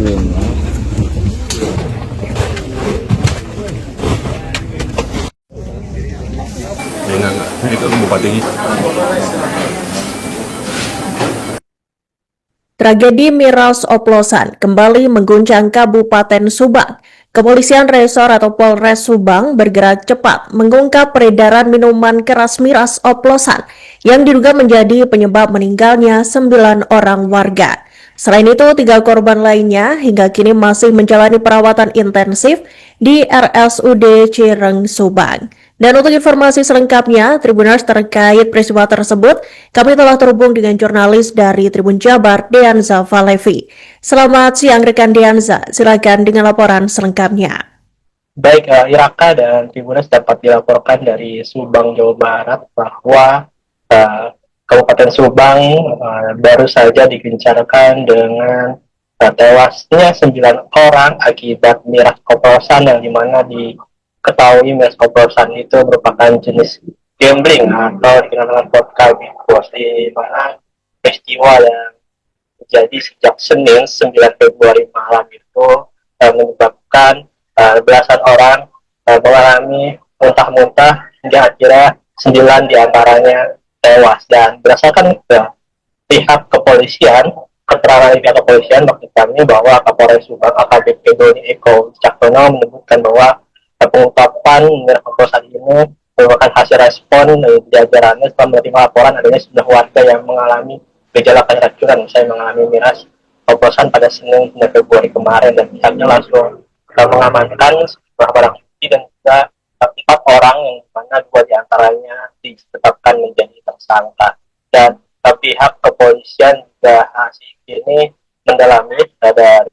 Itu bupatinya. Tragedi miras oplosan kembali mengguncang Kabupaten Subang. Kepolisian Resor atau Polres Subang bergerak cepat mengungkap peredaran minuman keras miras oplosan yang diduga menjadi penyebab meninggalnya 9 orang warga. Selain itu, 3 korban lainnya hingga kini masih menjalani perawatan intensif di RSUD Cireng, Subang. Dan untuk informasi selengkapnya, Tribuners terkait peristiwa tersebut, kami telah terhubung dengan jurnalis dari Tribun Jabar, Deanza Valevi. Selamat siang rekan Deanza, silakan dengan laporan selengkapnya. Baik, Iraka dan Tribuners dapat dilaporkan dari Subang, Jawa Barat bahwa Kabupaten Subang baru saja digencarkan dengan tewasnya 9 orang akibat miras oplosan yang dimana diketahui miras oplosan itu merupakan jenis gambling atau dikenal dengan vodka bikos, di mana peristiwa yang terjadi sejak Senin 9 Februari malam itu menyebabkan belasan orang mengalami muntah-muntah hingga akhirnya 9 diantaranya tewas. Dan berdasarkan pihak kepolisian, keterangan pihak kepolisian maksud kami bahwa Kapolres Subang AKBP Doni Eko Caktono menyebutkan bahwa pengungkapan miras oplosan ini merupakan hasil respon dari jajarannya setelah menerima laporan adanya sejumlah warga yang mengalami gejala keracunan usai mengalami miras oplosan pada Senin 9 Februari kemarin, dan pihaknya langsung mengamankan sejumlah barang bukti dan juga 4 orang yang mana 2 diantaranya ditetapkan menjadi tersangka. Dan pihak kepolisian juga ini mendalami dari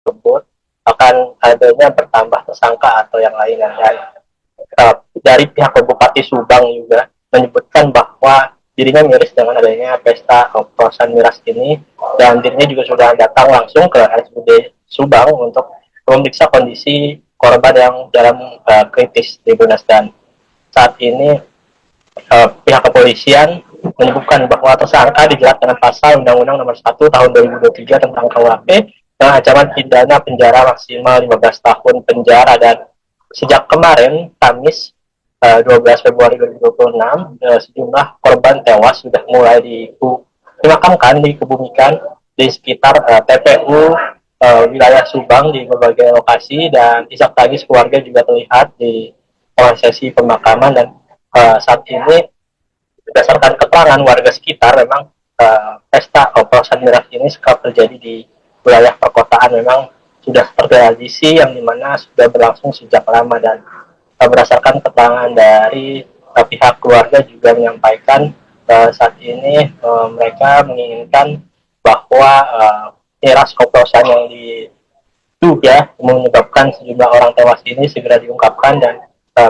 tersebut akan adanya bertambah tersangka atau yang lainnya. Dan dari pihak Bupati Subang juga menyebutkan bahwa dirinya miris dengan adanya pesta oplosan miras ini, dan dirinya juga sudah datang langsung ke RSUD Subang untuk memeriksa kondisi korban yang dalam kritis di Bunas. Dan saat ini pihak kepolisian menyebutkan bahwa tersangka dijerat dengan pasal Undang-Undang Nomor 1 Tahun 2023 tentang KUHP dengan ancaman pidana penjara maksimal 15 tahun penjara. Dan sejak kemarin Kamis 12 Februari 2026 sejumlah korban tewas sudah mulai dimakamkan, dikebumikan di sekitar TPU wilayah Subang di berbagai lokasi, dan isak tangis keluarga juga terlihat di prosesi pemakaman. Dan saat ini berdasarkan keterangan warga sekitar, memang pesta oplosan miras ini kerap terjadi di wilayah perkotaan, memang sudah tertradisi yang dimana sudah berlangsung sejak lama. Dan berdasarkan keterangan dari pihak keluarga juga menyampaikan saat ini mereka menginginkan bahwa miras oplosan yang diduga menyebabkan sejumlah orang tewas ini segera diungkapkan, dan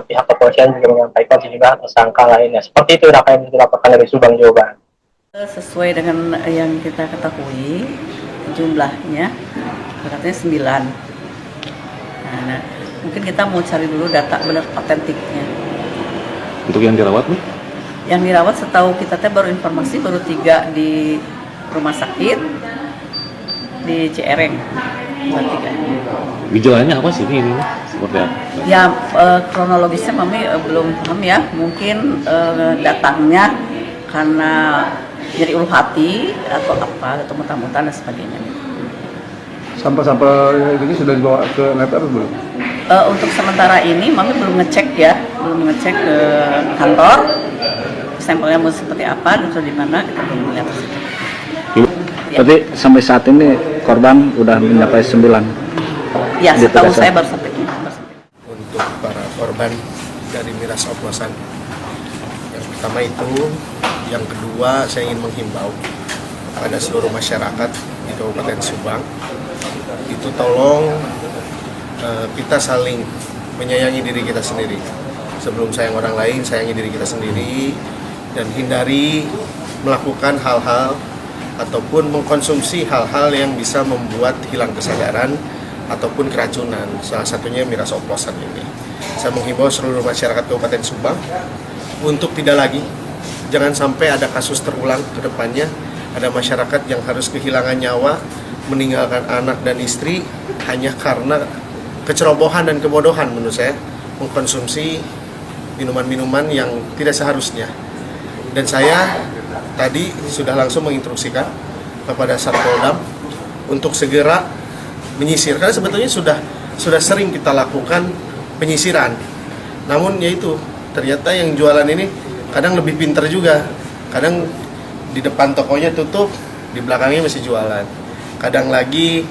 pihak kepolisian juga menyampaikan sejumlah tersangka lainnya. Seperti itu yang dilaporkan dari Subang, Jawa Barat. Sesuai dengan yang kita ketahui, jumlahnya katanya 9. Nah, mungkin kita mau cari dulu data benar otentiknya. Untuk yang dirawat nih? Yang dirawat setahu kita baru informasi baru 3 di rumah sakit di Ciereng. Gejalanya apa sih ini? Seperti apa? Ya kronologisnya Mami belum paham ya. Mungkin datangnya karena nyeri ulu hati atau apa, atau muntah-muntah dan sebagainya. Sampah-sampah ini sudah dibawa ke lab atau belum? Untuk sementara ini Mami belum ngecek ke kantor sampelnya mau seperti apa dan di mana, kita belum melihat. Berarti sampai saat ini korban udah mencapai 9. Ya, setahu saya baru sampai ini. Untuk para korban dari miras oplosan, yang pertama itu, yang kedua saya ingin menghimbau pada seluruh masyarakat di Kabupaten Subang, itu tolong kita saling menyayangi diri kita sendiri. Sebelum sayang orang lain, sayangi diri kita sendiri, dan hindari melakukan hal-hal ataupun mengkonsumsi hal-hal yang bisa membuat hilang kesadaran ataupun keracunan, salah satunya miras oplosan ini. Saya menghimbau seluruh masyarakat Kabupaten Subang untuk tidak lagi, jangan sampai ada kasus terulang ke depannya, ada masyarakat yang harus kehilangan nyawa meninggalkan anak dan istri hanya karena kecerobohan dan kebodohan menurut saya, mengkonsumsi minuman-minuman yang tidak seharusnya. Dan saya tadi sudah langsung menginstruksikan kepada Satpoldam untuk segera menyisir, karena sebetulnya sudah sering kita lakukan penyisiran. Namun yaitu ternyata yang jualan ini kadang lebih pintar juga. Kadang di depan tokonya tutup, di belakangnya masih jualan. Kadang lagi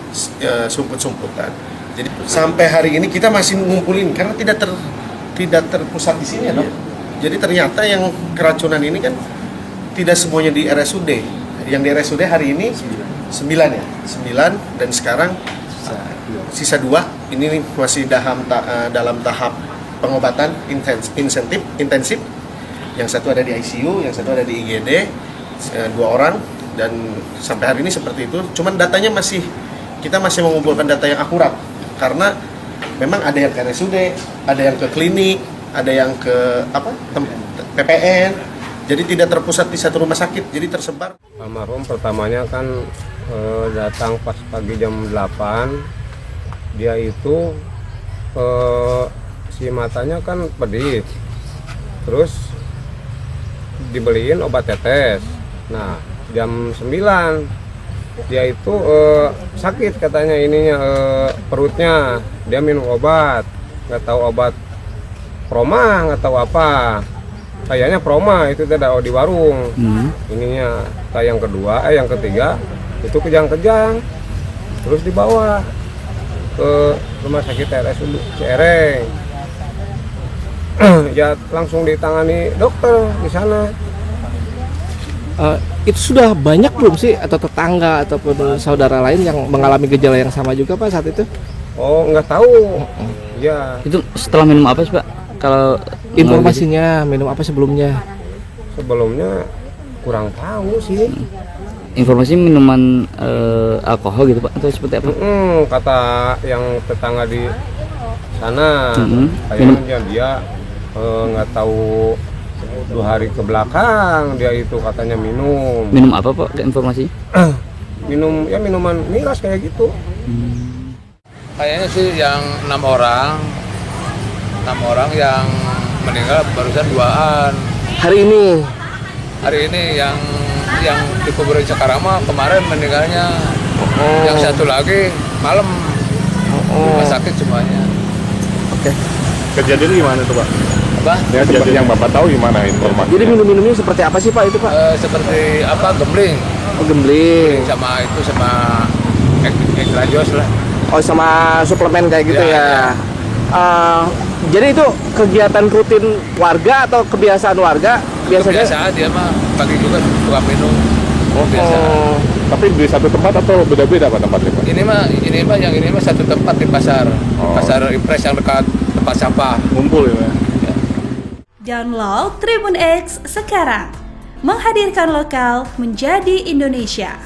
sumput-sumputan. Jadi sampai hari ini kita masih ngumpulin karena tidak terpusat di sini ya, Dok. Jadi ternyata yang keracunan ini kan tidak semuanya di RSUD. Yang di RSUD hari ini 9 ya. 9 dan sekarang sisa 2 ini masih dalam tahap pengobatan intensif. Yang satu ada di ICU, yang satu ada di IGD, 2 orang, dan sampai hari ini seperti itu. Cuman datanya kita masih mengumpulkan data yang akurat, karena memang ada yang ke RSUD, ada yang ke klinik, ada yang ke PPN, jadi tidak terpusat di satu rumah sakit, jadi tersebar. Almarhum pertamanya kan datang pas pagi jam 8, dia itu si matanya kan pedih, terus dibeliin obat tetes. Nah jam 9 dia itu sakit katanya ininya, perutnya. Dia minum obat, nggak tahu obat Proma, nggak tahu apa, kayaknya Proma itu tidak di warung. Ininya yang kedua, yang ketiga itu kejang-kejang, terus dibawa ke rumah sakit RSUD Cihereng. Ya langsung ditangani dokter di sana. Itu sudah banyak belum sih, atau tetangga ataupun saudara lain yang mengalami gejala yang sama juga Pak saat itu? Oh, nggak tahu. Ya. Itu setelah minum apa sih Pak? Kalau Informasinya minum apa sebelumnya? Sebelumnya kurang tahu sih. informasi minuman alkohol gitu Pak, atau seperti apa? Kata yang tetangga di sana, kayaknya dia nggak tahu 2 hari ke belakang dia itu katanya minum. Minum apa Pak informasi? Minum ya minuman miras kayak gitu. Kayaknya sih yang 6 orang yang meninggal barusan 2-an. Hari ini yang di kuburan Cikarang mah kemarin meninggalnya. Yang satu lagi malam rumah sakit semuanya. Oke. Kejadian gimana tuh, Pak? Apa? Ya, kejadian yang Bapak tahu gimana informasi? Jadi minum-minumnya seperti apa sih Pak itu Pak? Seperti apa, gembling. Oh, gembling. Sama extra jos lah. Oh, sama suplemen kayak gitu ya. Jadi itu kegiatan rutin warga atau kebiasaan warga biasanya? Kebiasaan dia mah pagi juga suka minum. Biasa. Tapi di satu tempat atau beda-beda Pak tempatnya, Pak? Ini mah satu tempat di pasar. Pasar Impres yang dekat tempat sampah. Ngumpul ya. Download Tribun X sekarang. Menghadirkan lokal menjadi Indonesia.